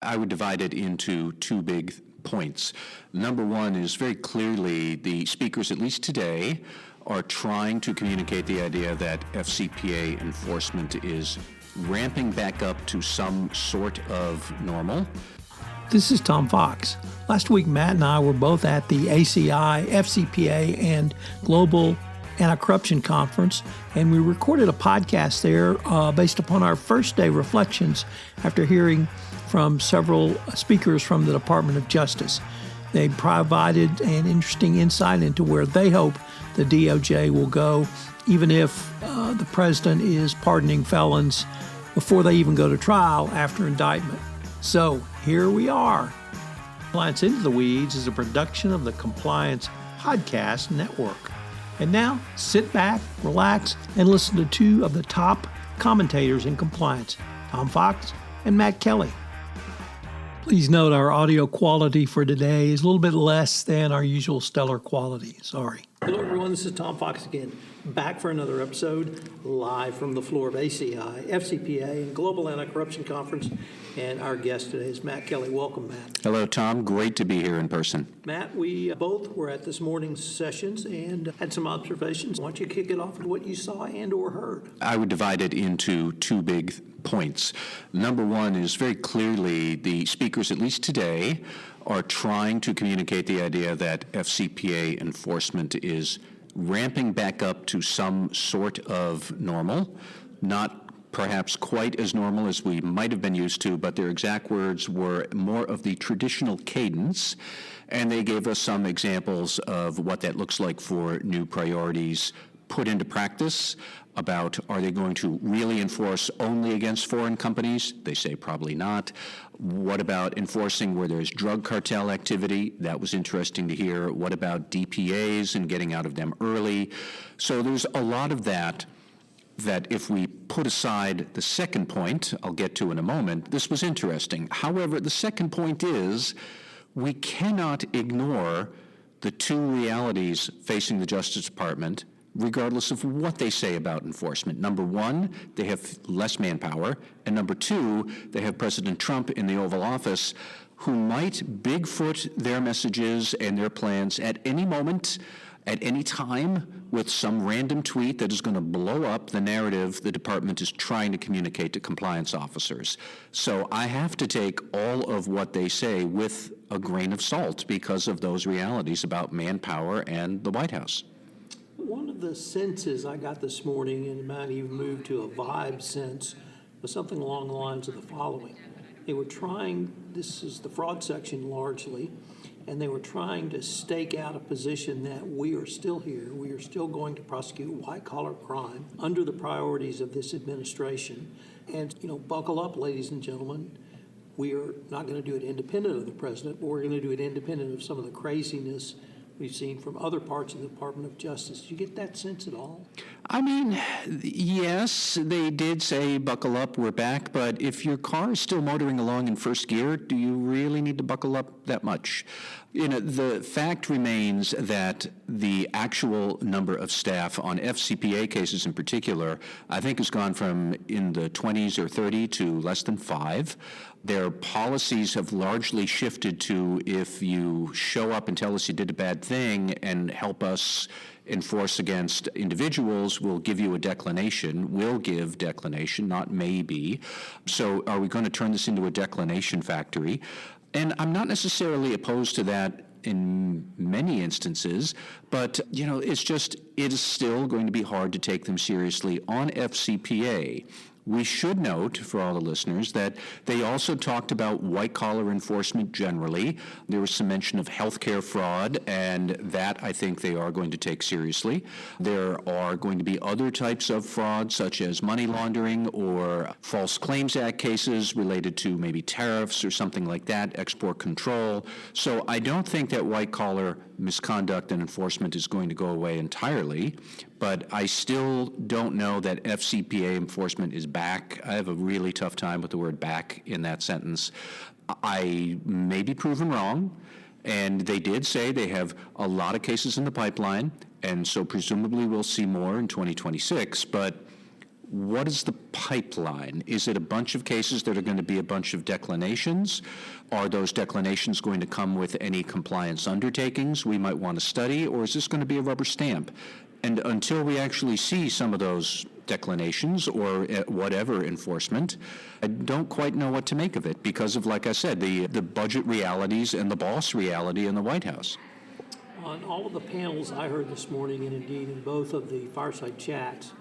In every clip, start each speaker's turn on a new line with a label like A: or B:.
A: I would divide it into two big points. Number one is very clearly the speakers, at least today, are trying to communicate the idea that FCPA enforcement is ramping back up to some sort of normal.
B: This is Tom Fox. Last week, Matt and I were both at the ACI-FCPA and Global Anti-Corruption Conference, and we recorded a podcast there based upon our first day reflections after hearing from several speakers from the Department of Justice. They provided an interesting insight into where they hope the DOJ will go, even if the president is pardoning felons before they even go to trial after indictment. So here we are. Compliance Into the Weeds is a production of the Compliance Podcast Network. And now, sit back, relax, and listen to two of the top commentators in compliance, Tom Fox and Matt Kelly. Please note our audio quality for today is a little bit less than our usual stellar quality. Sorry. Hello, everyone. This is Tom Fox again, back for another episode, live from the floor of ACI, FCPA, and Global Anti-Corruption Conference. And our guest today is Matt Kelly. Welcome, Matt.
A: Hello, Tom. Great to be here in person.
B: Matt, we both were at this morning's sessions and had some observations. Why don't you kick it off with what you saw and or heard?
A: I would divide it into two big points. Number one is very clearly the speakers, at least today, are trying to communicate the idea that FCPA enforcement is ramping back up to some sort of normal, not perhaps quite as normal as we might have been used to, but their exact words were more of the traditional cadence, and they gave us some examples of what that looks like for new priorities put into practice about, are they going to really enforce only against foreign companies? They say probably not. What about enforcing where there's drug cartel activity? That was interesting to hear. What about DPAs and getting out of them early? So there's a lot of that if we put aside the second point, I'll get to in a moment, this was interesting. However, the second point is we cannot ignore the two realities facing the Justice Department regardless of what they say about enforcement. Number one, they have less manpower, and number two, they have President Trump in the Oval Office who might Bigfoot their messages and their plans at any moment, at any time, with some random tweet that is going to blow up the narrative the department is trying to communicate to compliance officers. So I have to take all of what they say with a grain of salt because of those realities about manpower and the White House.
B: One of the senses I got this morning, and it might even move to a vibe sense, was something along the lines of the following. They were trying, this is the fraud section largely, and they were trying to stake out a position that we are still here. We are still going to prosecute white-collar crime under the priorities of this administration. And, buckle up, ladies and gentlemen. We are not going to do it independent of the president, but we're going to do it independent of some of the craziness we've seen from other parts of the Department of Justice. Do you get that sense at all?
A: I mean, yes, they did say, buckle up, we're back, but if your car is still motoring along in first gear, do you really need to buckle up that much? The fact remains that the actual number of staff on FCPA cases in particular, I think has gone from in the 20s or 30 to less than 5. Their policies have largely shifted to, if you show up and tell us you did a bad thing and help us enforce against individuals, we'll give you a declination. We'll give declination, not maybe. So are we going to turn this into a declination factory? And I'm not necessarily opposed to that in many instances, but it is still going to be hard to take them seriously on FCPA. We should note, for all the listeners, that they also talked about white-collar enforcement generally. There was some mention of healthcare fraud, and that I think they are going to take seriously. There are going to be other types of fraud, such as money laundering or False Claims Act cases related to maybe tariffs or something like that, export control. So I don't think that white-collar misconduct and enforcement is going to go away entirely, but I still don't know that FCPA enforcement is back. I have a really tough time with the word back in that sentence. I may be proven wrong, and they did say they have a lot of cases in the pipeline, and so presumably we'll see more in 2026, but what is the pipeline? Is it a bunch of cases that are going to be a bunch of declinations? Are those declinations going to come with any compliance undertakings we might want to study, or is this going to be a rubber stamp? And until we actually see some of those declinations or whatever enforcement, I don't quite know what to make of it because of, like I said, the budget realities and the boss reality in the White House.
B: On all of the panels I heard this morning, and indeed in both of the fireside chats,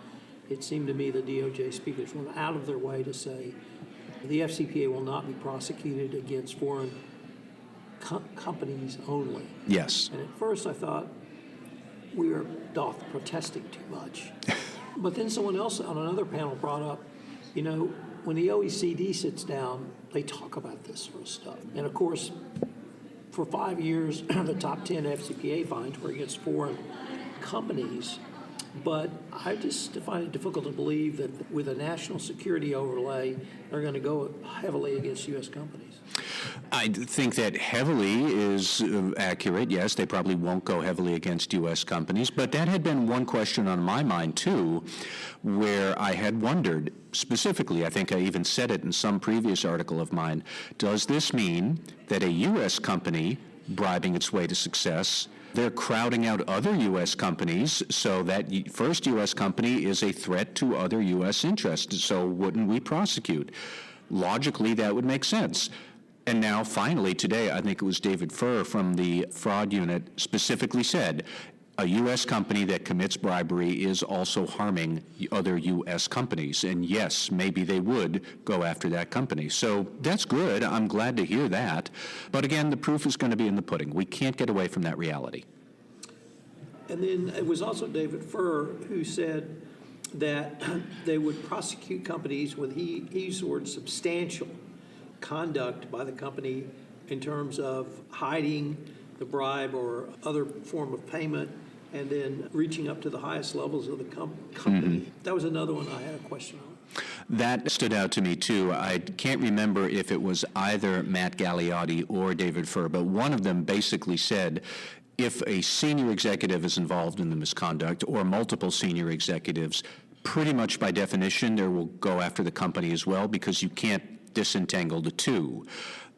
B: it seemed to me the DOJ speakers went out of their way to say the FCPA will not be prosecuted against foreign companies only.
A: Yes.
B: And at first I thought, we are protesting too much. But then someone else on another panel brought up, when the OECD sits down, they talk about this sort of stuff. And of course, for 5 years, the top 10 FCPA fines were against foreign companies. But I just find it difficult to believe that with a national security overlay, they're going to go heavily against U.S. companies.
A: I think that heavily is accurate. Yes, they probably won't go heavily against U.S. companies, but that had been one question on my mind, too, where I had wondered specifically, I think I even said it in some previous article of mine, does this mean that a U.S. company bribing its way to success, they're crowding out other U.S. companies, so that first U.S. company is a threat to other U.S. interests, so wouldn't we prosecute? Logically, that would make sense. And now, finally, today, I think it was David Furr from the fraud unit specifically said, a U.S. company that commits bribery is also harming other U.S. companies. And yes, maybe they would go after that company. So that's good. I'm glad to hear that. But again, the proof is going to be in the pudding. We can't get away from that reality.
B: And then it was also David Furr who said that they would prosecute companies when he used the word substantial conduct by the company in terms of hiding the bribe or other form of payment and then reaching up to the highest levels of the company. Mm-hmm. That was another one I had a question on.
A: That stood out to me, too. I can't remember if it was either Matt Galliotti or David Furr, but one of them basically said, if a senior executive is involved in the misconduct or multiple senior executives, pretty much by definition, they will go after the company as well because you can't disentangle the two.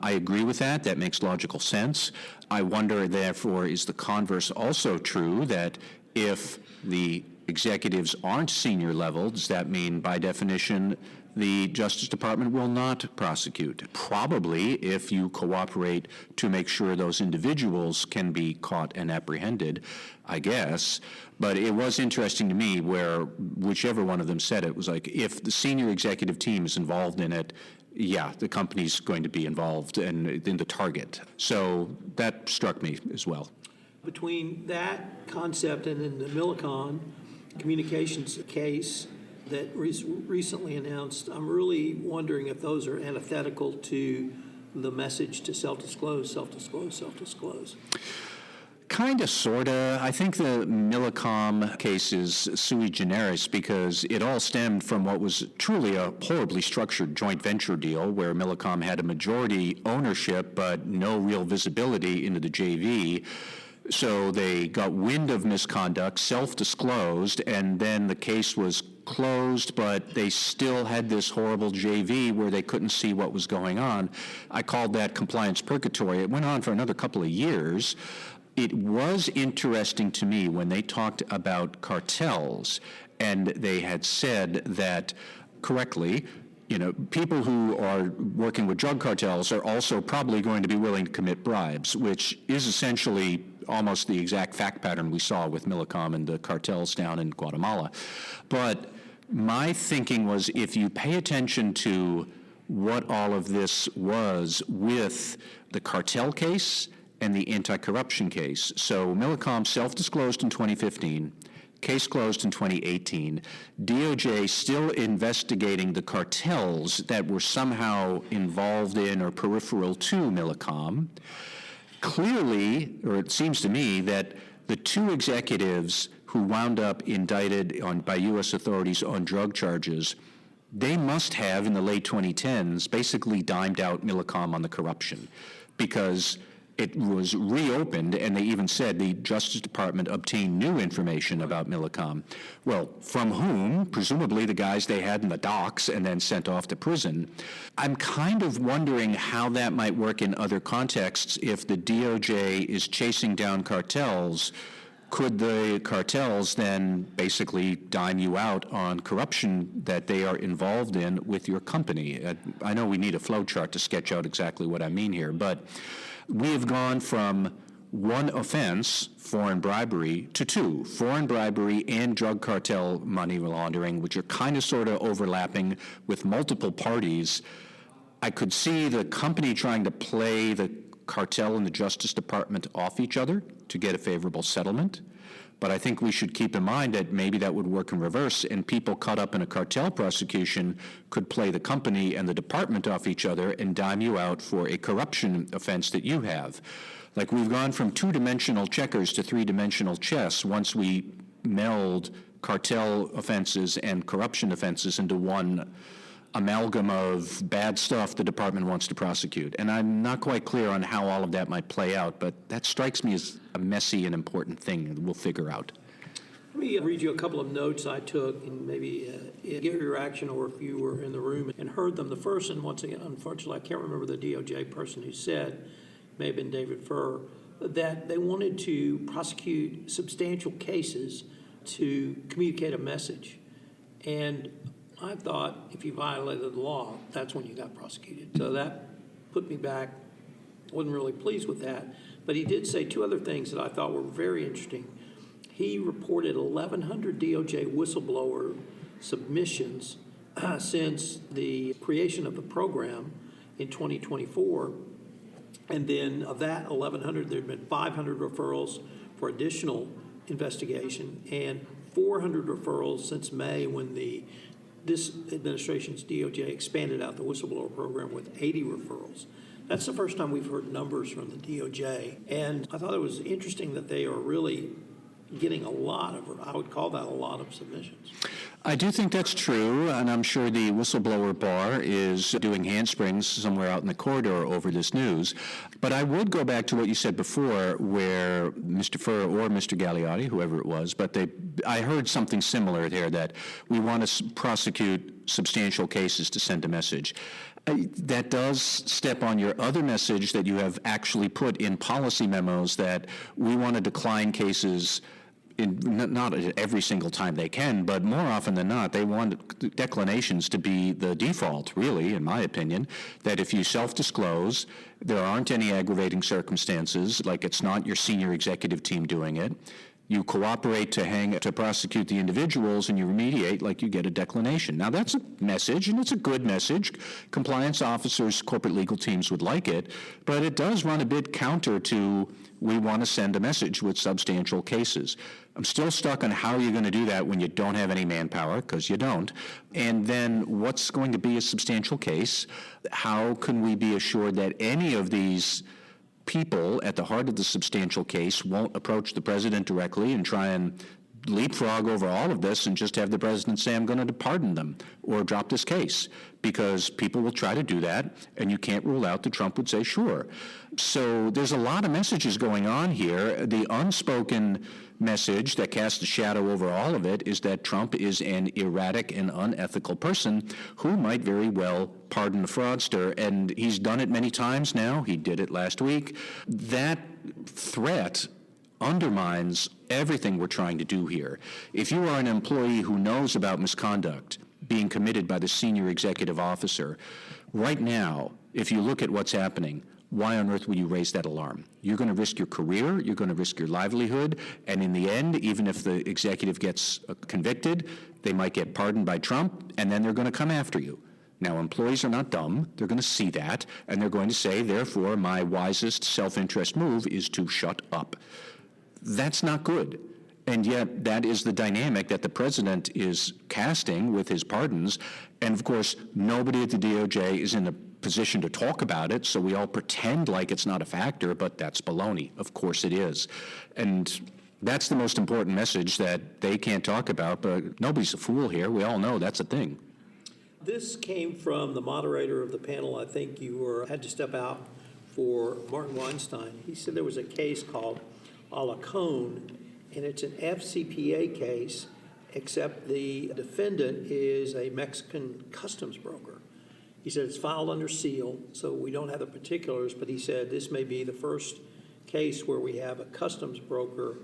A: I agree with that. That makes logical sense. I wonder, therefore, is the converse also true, that if the executives aren't senior level, does that mean, by definition, the Justice Department will not prosecute? Probably, if you cooperate to make sure those individuals can be caught and apprehended, I guess. But it was interesting to me where whichever one of them said it was like, if the senior executive team is involved in it, yeah, the company's going to be involved and in the target. So that struck me as well.
B: Between that concept and then the Millicom communications case that recently announced, I'm really wondering if those are antithetical to the message to self-disclose, self-disclose, self-disclose.
A: Kind of, sort of. I think the Millicom case is sui generis because it all stemmed from what was truly a horribly structured joint venture deal where Millicom had a majority ownership but no real visibility into the JV. So they got wind of misconduct, self-disclosed, and then the case was closed, but they still had this horrible JV where they couldn't see what was going on. I called that compliance purgatory. It went on for another couple of years. It was interesting to me when they talked about cartels, and they had said that, correctly, people who are working with drug cartels are also probably going to be willing to commit bribes, which is essentially almost the exact fact pattern we saw with Millicom and the cartels down in Guatemala. But my thinking was, if you pay attention to what all of this was with the cartel case and the anti-corruption case. So Millicom self-disclosed in 2015, case closed in 2018, DOJ still investigating the cartels that were somehow involved in or peripheral to Millicom. Clearly, or it seems to me, that the two executives who wound up indicted by U.S. authorities on drug charges, they must have, in the late 2010s, basically dimed out Millicom on the corruption, because it was reopened, and they even said the Justice Department obtained new information about Millicom. Well, from whom? Presumably the guys they had in the docks and then sent off to prison. I'm kind of wondering how that might work in other contexts if the DOJ is chasing down cartels. Could the cartels then basically dime you out on corruption that they are involved in with your company? I know we need a flow chart to sketch out exactly what I mean here, but we have gone from one offense, foreign bribery, to two, foreign bribery and drug cartel money laundering, which are kind of sort of overlapping with multiple parties. I could see the company trying to play the cartel and the Justice Department off each other to get a favorable settlement. But I think we should keep in mind that maybe that would work in reverse, and people caught up in a cartel prosecution could play the company and the department off each other and dime you out for a corruption offense that you have. Like, we've gone from two-dimensional checkers to three-dimensional chess once we meld cartel offenses and corruption offenses into one amalgam of bad stuff the department wants to prosecute. And I'm not quite clear on how all of that might play out, but that strikes me as a messy and important thing that we'll figure out.
B: Let me read you a couple of notes I took and maybe get your reaction, or if you were in the room and heard them. The first, and once again, unfortunately, I can't remember the DOJ person who said, may have been David Furr, that they wanted to prosecute substantial cases to communicate a message. And I thought if you violated the law, that's when you got prosecuted. So that put me back. Wasn't really pleased with that. But he did say two other things that I thought were very interesting. He reported 1,100 DOJ whistleblower submissions since the creation of the program in 2024. And then of that 1,100, there had been 500 referrals for additional investigation and 400 referrals since May, when this administration's DOJ expanded out the whistleblower program with 80 referrals. That's the first time we've heard numbers from the DOJ. And I thought it was interesting that they are really getting a lot of, I would call that a lot of submissions.
A: I do think that's true, and I'm sure the whistleblower bar is doing handsprings somewhere out in the corridor over this news. But I would go back to what you said before, where Mr. Furr or Mr. Gagliotti, whoever it was, but I heard something similar there, that we want to prosecute substantial cases to send a message. That does step on your other message that you have actually put in policy memos, that we want to decline cases not every single time they can, but more often than not, they want declinations to be the default, really, in my opinion, that if you self-disclose, there aren't any aggravating circumstances, like it's not your senior executive team doing it, you cooperate to prosecute the individuals, and you remediate, like you get a declination. Now, that's a message, and it's a good message. Compliance officers, corporate legal teams would like it, but it does run a bit counter to we want to send a message with substantial cases. I'm still stuck on how you're going to do that when you don't have any manpower, because you don't. And then what's going to be a substantial case? How can we be assured that any of these people at the heart of the substantial case won't approach the president directly and try and leapfrog over all of this and just have the president say, I'm going to pardon them or drop this case? Because people will try to do that, and you can't rule out that Trump would say, sure. So there's a lot of messages going on here. The unspoken message that casts a shadow over all of it is that Trump is an erratic and unethical person who might very well pardon a fraudster, and he's done it many times now. He did it last week. That threat undermines everything we're trying to do here. If you are an employee who knows about misconduct being committed by the senior executive officer, right now, if you look at what's happening, why on earth would you raise that alarm? You're going to risk your career, you're going to risk your livelihood, and in the end, even if the executive gets convicted, they might get pardoned by Trump, and then they're going to come after you. Now, employees are not dumb. They're going to see that, and they're going to say, therefore, my wisest self-interest move is to shut up. That's not good. And yet, that is the dynamic that the president is casting with his pardons. And of course, nobody at the DOJ is in a position to talk about it, so we all pretend like it's not a factor, but that's baloney. Of course it is. And that's the most important message that they can't talk about, but nobody's a fool here. We all know that's a thing.
B: This came from the moderator of the panel. I think you had to step out for Martin Weinstein. He said there was a case called Alacon, and it's an FCPA case, except the defendant is a Mexican customs broker. He said it's filed under seal, so we don't have the particulars, but he said this may be the first case where we have a customs broker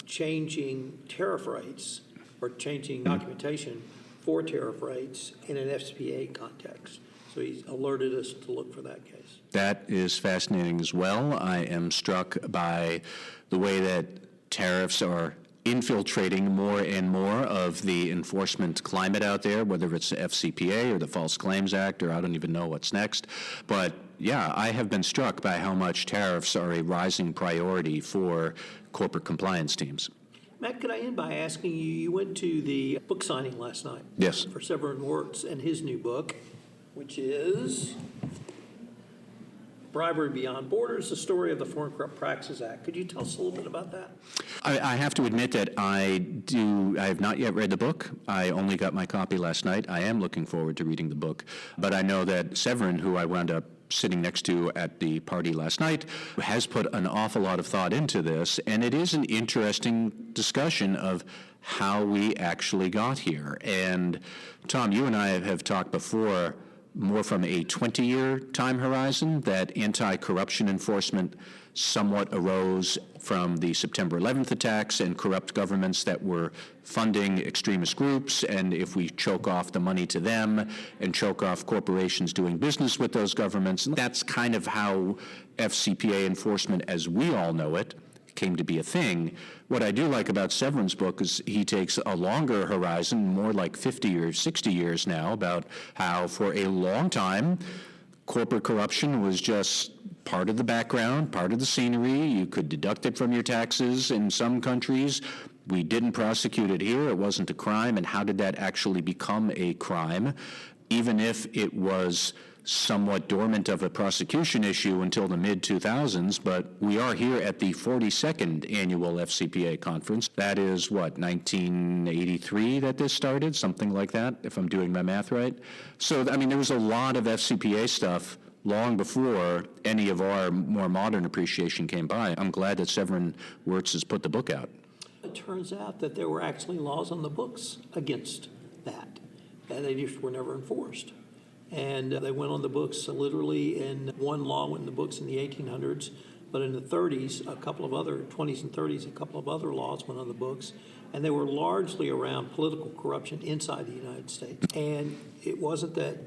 B: changing tariff rates or changing documentation for tariff rates in an FCPA context. So he's alerted us to look for that case.
A: That is fascinating as well. I am struck by the way that tariffs are infiltrating more and more of the enforcement climate out there, whether it's the FCPA or the False Claims Act, or I don't even know what's next. But yeah, I have been struck by how much tariffs are a rising priority for corporate compliance teams.
B: Matt, could I end by asking you, you went to the book signing last night.
A: Yes.
B: For Severn Wirz and his new book, which is Bribery Beyond Borders, the story of the Foreign Corrupt Practices Act. Could you tell us a little bit about that?
A: I have to admit that I have not yet read the book. I only got my copy last night. I am looking forward to reading the book. But I know that Severn, who I wound up sitting next to at the party last night, has put an awful lot of thought into this, and it is an interesting discussion of how we actually got here. And Tom, you and I have talked before more from a 20-year time horizon, that anti-corruption enforcement somewhat arose from the September 11th attacks and corrupt governments that were funding extremist groups, and if we choke off the money to them and choke off corporations doing business with those governments, that's kind of how FCPA enforcement as we all know it came to be a thing. What I do like about Severn's book is he takes a longer horizon, more like 50 or 60 years now, about how for a long time corporate corruption was just part of the background, part of the scenery. You could deduct it from your taxes in some countries. We didn't prosecute it here. It wasn't a crime. And how did that actually become a crime? Even if it was somewhat dormant of a prosecution issue until the mid-2000s, but we are here at the 42nd annual FCPA conference. That is, 1983 that this started, something like that, if I'm doing my math right. So, I mean, there was a lot of FCPA stuff long before any of our more modern appreciation came by. I'm glad that Severn Wirz has put the book out.
B: It turns out that there were actually laws on the books against that, and they just were never enforced. And they went on the books literally, in one law went in the books in the 1800s, but in the 30s, 20s and 30s, a couple of other laws went on the books, and they were largely around political corruption inside the United States. And it wasn't that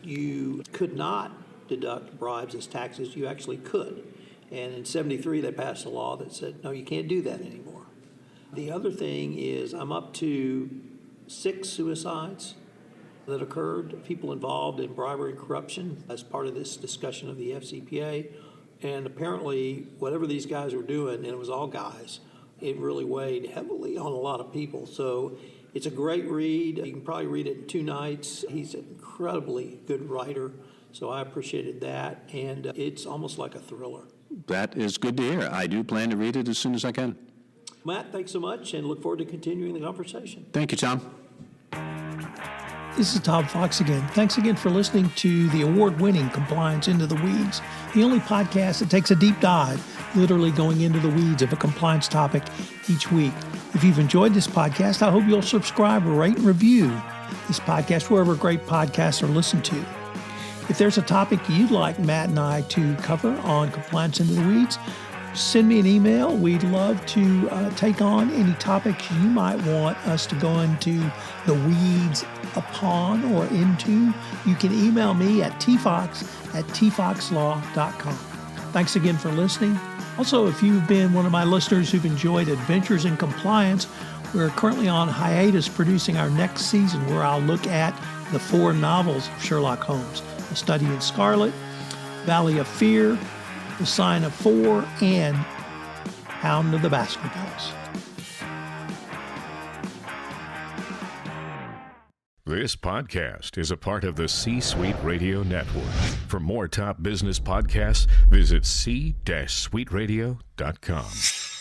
B: you could not deduct bribes as taxes, you actually could. And in 73, they passed a law that said, no, you can't do that anymore. The other thing is I'm up to 6 suicides that occurred, people involved in bribery and corruption as part of this discussion of the FCPA. And apparently, whatever these guys were doing, and it was all guys, it really weighed heavily on a lot of people. So it's a great read. You can probably read it in 2 nights. He's an incredibly good writer, so I appreciated that. And it's almost like a thriller.
A: That is good to hear. I do plan to read it as soon as I can.
B: Matt, thanks so much, and look forward to continuing the conversation.
A: Thank you, Tom.
B: This is Tom Fox again. Thanks again for listening to the award-winning Compliance Into the Weeds, the only podcast that takes a deep dive, literally going into the weeds of a compliance topic each week. If you've enjoyed this podcast, I hope you'll subscribe, rate, and review this podcast wherever great podcasts are listened to. If there's a topic you'd like Matt and I to cover on Compliance Into the Weeds, send me an email. We'd love to take on any topics you might want us to go into the weeds upon or into. You can email me at tfox@tfoxlaw.com. Thanks again for listening. Also, if you've been one of my listeners who've enjoyed Adventures in Compliance, we're currently on hiatus producing our next season, where I'll look at the 4 novels of Sherlock Holmes: A Study in Scarlet, Valley of Fear, The Sign of 4, and Hound of the Baskervilles.
C: This podcast is a part of the C-Suite Radio Network. For more top business podcasts, visit c-suiteradio.com.